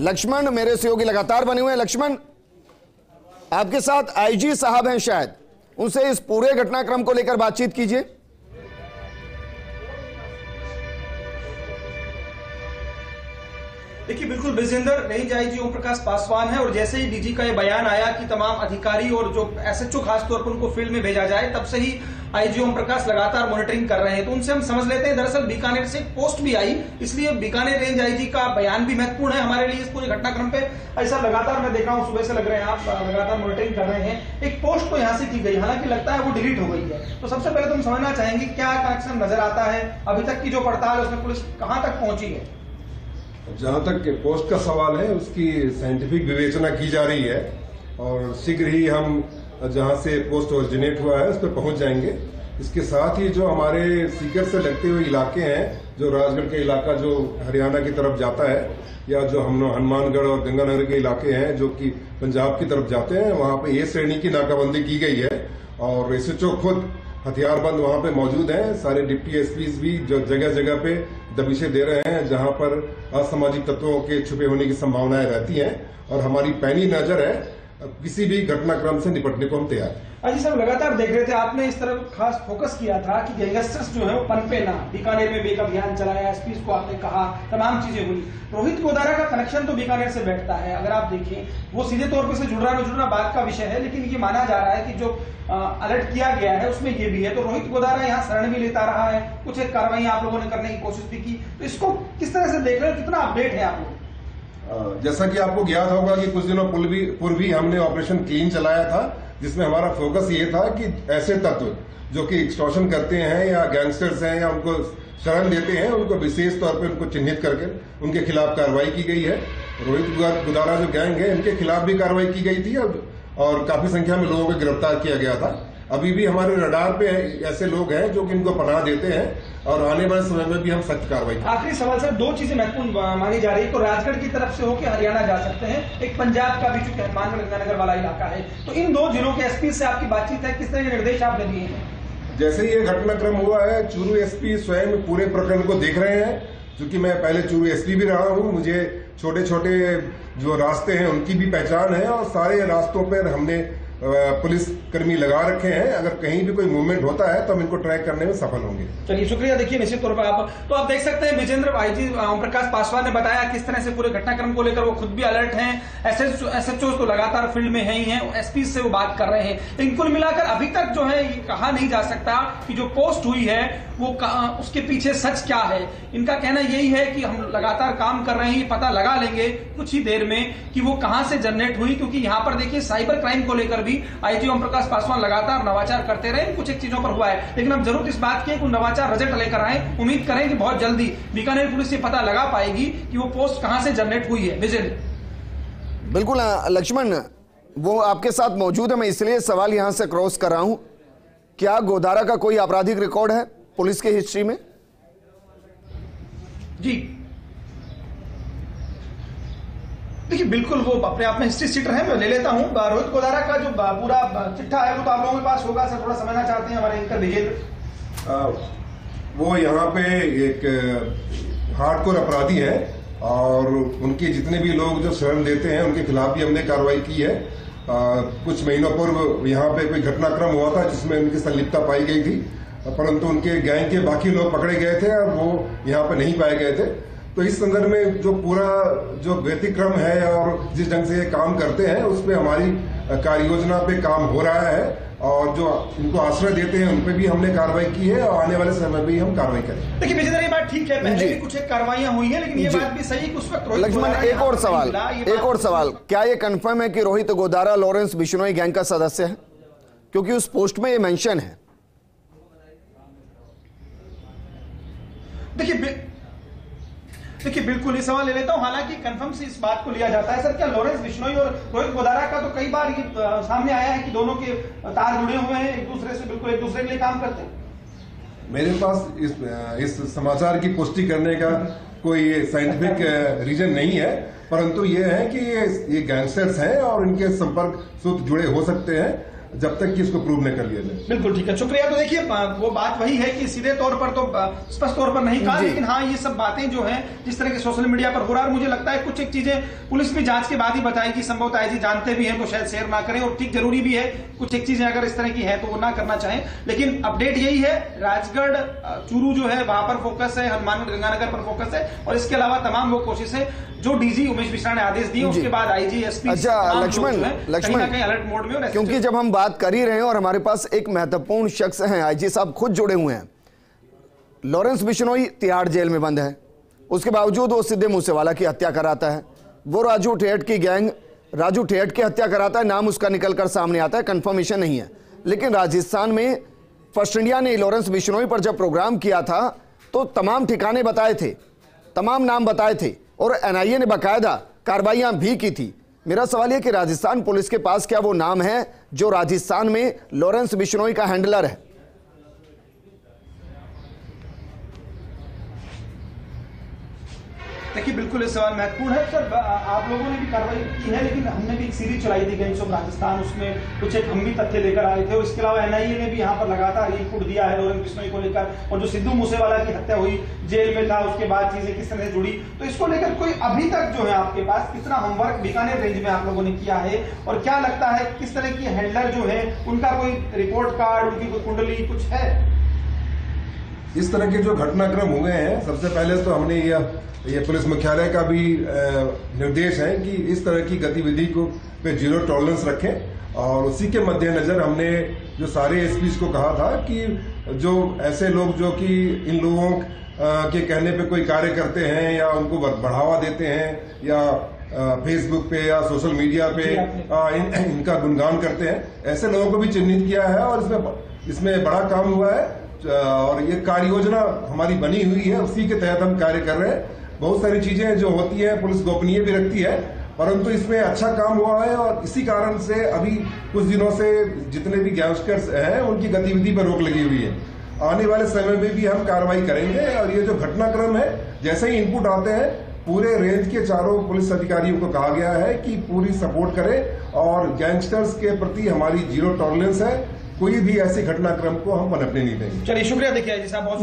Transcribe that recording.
लक्ष्मण मेरे सहयोगी लगातार बने हुए हैं। लक्ष्मण, आपके साथ आईजी साहब हैं, शायद उनसे इस पूरे घटनाक्रम को लेकर बातचीत कीजिए। देखिए, बिल्कुल विजेंद्र, रेंज आईजी ओम प्रकाश पासवान है और जैसे ही डीजी का ये बयान आया कि तमाम अधिकारी और जो एसएचओ खासतौर पर उनको फील्ड में भेजा जाए, तब से ही आईजी ओम प्रकाश लगातार मॉनिटरिंग कर रहे हैं। तो उनसे हम समझ लेते हैं, दरअसल बीकानेर से एक पोस्ट भी आई, इसलिए बीकानेर रेंज आईजी का बयान भी महत्वपूर्ण है हमारे लिए इस पूरे घटनाक्रम पे। ऐसा लगातार मैं देख रहा हूँ, सुबह से लग रहे हैं आप लगातार मॉनिटरिंग कर रहे हैं। एक पोस्ट तो यहाँ से की गई, हालांकि लगता है वो डिलीट हो गई है। तो सबसे पहले तो हम समझना चाहेंगे क्या कनेक्शन नजर आता है, अभी तक की जो पड़ताल है उसमें पुलिस कहाँ तक पहुंची है? जहां तक पोस्ट का सवाल है, उसकी साइंटिफिक विवेचना की जा रही है और शीघ्र ही हम जहां से पोस्ट ओरिजिनेट हुआ है उस पर पहुंच जाएंगे। इसके साथ ही जो हमारे सीकर से लगते हुए इलाके हैं, जो राजगढ़ के इलाका जो हरियाणा की तरफ जाता है, या जो हम हनुमानगढ़ और गंगानगर के इलाके हैं जो कि पंजाब की तरफ जाते हैं, वहां पे ए श्रेणी की नाकाबंदी की गई है और एसएचओ खुद हथियारबंद वहां पे मौजूद हैं। सारे डिप्टी एसपीज भी जो जगह जगह पे दबिशे दे रहे हैं जहां पर असामाजिक तत्वों के छुपे होने की संभावनाएं रहती हैं और हमारी पैनी नजर है, किसी भी घटनाक्रम से निपटने को हम तैयार हैं। अजी साहब, लगातार देख रहे थे, आपने इस तरफ खास फोकस किया था कि गैंगस्टर्स जो है वो पनपे ना। बीकानेर में भी एक अभियान चलाया, एसपी को आपने कहा, तमाम चीजें हुई। रोहित गोदारा का कनेक्शन तो बीकानेर से बैठता है, अगर आप देखें वो सीधे तौर पर से जुड़ रहा न जुड़ना बात का विषय है, लेकिन ये माना जा रहा है कि जो अलर्ट किया गया है उसमें ये भी है। तो रोहित गोदारा यहाँ शरण भी लेता रहा है, कुछ एक कार्रवाई आप लोगों ने करने की कोशिश भी की, तो इसको किस तरह से देख रहे हो, कितना अपडेट है आप लोग? जैसा कि आपको ज्ञात होगा कि कुछ दिनों पूर्व भी हमने ऑपरेशन क्लीन चलाया था, जिसमें हमारा फोकस ये था कि ऐसे तत्व जो कि एक्सटॉर्शन करते हैं या गैंगस्टर्स हैं या उनको शरण देते हैं, उनको विशेष तौर पे उनको चिन्हित करके उनके खिलाफ कार्रवाई की गई है। रोहित गोदारा जो गैंग है, इनके खिलाफ भी कार्रवाई की गई थी और काफी संख्या में लोगों को गिरफ्तार किया गया था। अभी भी हमारे रडार पे ऐसे लोग हैं जो कि इनको पनाह देते हैं और आने वाले समय में भी हम सख्त कार्रवाई करेंगे। आखिरी सवाल सर, दो चीजें महत्वपूर्ण मानी जा रही है। तो राजगढ़ की तरफ से होकर हरियाणा जा सकते हैं, एक पंजाब का भी चूंकि हनुमानगढ़ गंगानगर वाला इलाका है, तो इन दो जिलों के एसपी से आपकी बातचीत है, किस तरह के निर्देश आपने दिए हैं? जैसे ही ये घटनाक्रम हुआ है, चूरू एसपी स्वयं पूरे प्रकरण को देख रहे हैं। क्योंकि मैं पहले चूरू एसपी भी रहा हूँ, मुझे छोटे छोटे जो रास्ते हैं उनकी भी पहचान है और सारे रास्तों पर हमने पुलिस कर्मी लगा रखे हैं। अगर कहीं भी कोई मूवमेंट होता है तो हम इनको ट्रैक करने में सफल होंगे। चलिए, शुक्रिया। देखिए, निश्चित तौर पर आप देख सकते हैं, विजेंद्र, आईजी ओम प्रकाश पासवान ने बताया किस तरह से पूरे घटनाक्रम को लेकर वो खुद भी अलर्ट हैं। एसएचओ तो लगातार फील्ड में है ही हैं, एसपी से वो बात कर रहे हैं। लेकिन कुल मिलाकर अभी तक जो है ये कहा नहीं जा सकता कि जो पोस्ट हुई है वो उसके पीछे सच क्या है। इनका कहना यही है कि हम लगातार काम कर रहे हैं, पता लगा लेंगे कुछ ही देर में कि वो कहां से जनरेट हुई। क्योंकि यहाँ पर देखिए, साइबर क्राइम को लेकर भी आईजी ओम प्रकाश पासवान लगातार नवाचार करते रहे, कुछ एक चीजों पर हुआ है, लेकिन हम जरूर इस बात के नवाचार रिजल्ट लेकर आए। उम्मीद करें कि बहुत जल्दी बीकानेर पुलिस ये पता लगा पाएगी कि वो पोस्ट कहां से जनरेट हुई है। विजय, बिल्कुल लक्ष्मण, वो आपके साथ मौजूद है, मैं इसलिए सवाल यहां से क्रॉस कर रहा हूं, क्या गोदारा का कोई आपराधिक रिकॉर्ड है पुलिस के हिस्ट्री में? जी देखिए, बिल्कुल वो अपने आप में हिस्ट्री सीटर है। मैं ले लेता हूं रोहित गोदारा का जो पूरा चिट्ठा है वो तो आप लोगों के पास होगा सर, थोड़ा समझना चाहते हैं हमारे एंकर विजेंद्र। वो यहाँ पे एक हार्डकोर अपराधी है और उनके जितने भी लोग जो शरण देते हैं उनके खिलाफ भी हमने कार्रवाई की है। कुछ महीनों पूर्व यहाँ पे कोई घटनाक्रम हुआ था जिसमें उनकी संलिप्तता पाई गई थी, परंतु उनके गैंग के बाकी लोग पकड़े गए थे और वो यहाँ पे नहीं पाए गए थे। तो इस संदर्भ में जो पूरा जो व्यतिक्रम है और जिस ढंग से ये काम करते हैं उस पे हमारी कार्ययोजना पे काम हो रहा है और जो इनको आश्रय देते हैं उन पे भी हमने कार्रवाई की है और आने वाले समय में भी हम कार्रवाई करेंगे। देखिए विजेंद्र, ये बात ठीक है, पहले भी कुछ कार्रवाइयां हुई है, लेकिन ये बात भी सही है कि उस वक्त लक्ष्मण, एक और सवाल, क्या ये कंफर्म है कि रोहित गोदारा लॉरेंस बिश्नोई गैंग का सदस्य है? क्योंकि उस पोस्ट में ये मेंशन है। देखिए बिल्कुल ये सवाल ले लेता हूं। हालांकि कंफर्म से इस बात को लिया जाता है सर, क्या लॉरेंस बिश्नोई और रोहित गोदारा का तो कई बार ये सामने आया है कि दोनों के तार जुड़े हुए हैं एक दूसरे से, बिल्कुल एक दूसरे के लिए काम करते हैं। मेरे पास इस समाचार की पुष्टि करने का कोई साइंटिफिक रीजन नहीं है, परंतु ये है कि ये गैंगस्टर्स हैं और इनके संपर्क सूत्र जुड़े हो सकते हैं। जब तक कि इसको प्रूव न कर लिया जाए। बिल्कुल ठीक है, शुक्रिया। तो देखिए वो बात वही है कि सीधे तौर पर तो स्पष्ट तौर पर नहीं कहा, लेकिन हाँ ये सब बातें जो हैं जिस तरह के सोशल मीडिया पर हो रहा है, मुझे लगता है कुछ एक चीजें पुलिस भी जांच के बाद ही बताएगी। संभवतः आईजी जानते भी हैं तो शायद शेयर ना करें, और ठीक जरूरी भी है कुछ एक चीजें अगर इस तरह की है तो वो ना करना चाहें। लेकिन अपडेट यही है, राजगढ़ चूरू जो है वहां पर फोकस है, हनुमानगढ़ गंगानगर पर फोकस है, और इसके अलावा तमाम वो कोशिशें जो डीजी उमेश मिश्रा ने आदेश दिए उसके बाद आईजी एसपी लक्ष्मण कहीं अलर्ट मोड में। क्योंकि जब हम बात कर ही रहे हैं और हमारे पास एक महत्वपूर्ण शख्स हैं, आईजी साहब खुद जुड़े हुए हैं। लॉरेंस बिश्नोई तिहाड़ जेल में बंद है, उसके बावजूद वो सिद्धे मूसेवाला की हत्या कराता है, वो राजू ठेठ की गैंग राजू ठेठ की हत्या कराता है, नाम उसका निकलकर सामने आता है, कंफर्मेशन नहीं है। लेकिन राजस्थान में फर्स्ट इंडिया ने लॉरेंस बिश्नोई पर जब प्रोग्राम किया था तो तमाम ठिकाने बताए थे, तमाम नाम बताए थे, और एनआईए ने बाकायदा कार्रवाइयां भी की थी। मेरा सवाल यह कि राजस्थान पुलिस के पास क्या वो नाम है जो राजस्थान में लॉरेंस बिश्नोई का हैंडलर है? देखिए बिल्कुल ये सवाल महत्वपूर्ण है सर। आप लोगों ने भी कार्रवाई की है, लेकिन हमने भी एक सीरीज चलाई थी गैंग्स ऑफ राजस्थान, उसमें कुछ एक हम भी तथ्य लेकर आए थे, और इसके अलावा एनआईए ने भी यहाँ पर लगातार इनपुट दिया है लॉरेंस बिश्नोई को लेकर, और जो सिद्धू मूसेवाला की हत्या हुई जेल में था उसके बाद चीजें किस तरह से जुड़ी, तो इसको लेकर कोई अभी तक जो है आपके पास कितना होमवर्क बीकानेर रेंज में आप लोगों ने किया है, और क्या लगता है किस तरह की हैंडलर जो है उनका कोई रिपोर्ट कार्ड, उनकी कोई कुंडली कुछ है? इस तरह के जो घटनाक्रम हुए हैं, सबसे पहले तो हमने ये पुलिस मुख्यालय का भी निर्देश है कि इस तरह की गतिविधि को पे जीरो टॉलरेंस रखें, और उसी के मद्देनजर हमने जो सारे एसपीज को कहा था कि जो ऐसे लोग जो कि इन लोगों के कहने पे कोई कार्य करते हैं या उनको बढ़ावा देते हैं या फेसबुक पे या सोशल मीडिया पे इनका गुणगान करते हैं, ऐसे लोगों को भी चिन्हित किया है, और इसमें बड़ा काम हुआ है, और ये कार्य योजना हमारी बनी हुई है, उसी के तहत हम कार्य कर रहे हैं। बहुत सारी चीजें जो होती हैं पुलिस गोपनीय भी रखती है, परंतु इसमें अच्छा काम हुआ है, और इसी कारण से अभी कुछ दिनों से जितने भी गैंगस्टर्स हैं उनकी गतिविधि पर रोक लगी हुई है। आने वाले समय में भी हम कार्रवाई करेंगे, और ये जो घटनाक्रम है जैसे ही इनपुट आते हैं पूरे रेंज के चारों पुलिस अधिकारियों को कहा गया है कि पूरी सपोर्ट करें, और गैंगस्टर्स के प्रति हमारी जीरो टॉलरेंस है, कोई भी ऐसे घटनाक्रम को हम पनपने नहीं देंगे। चलिए शुक्रिया। देखिए जी साहब बहुत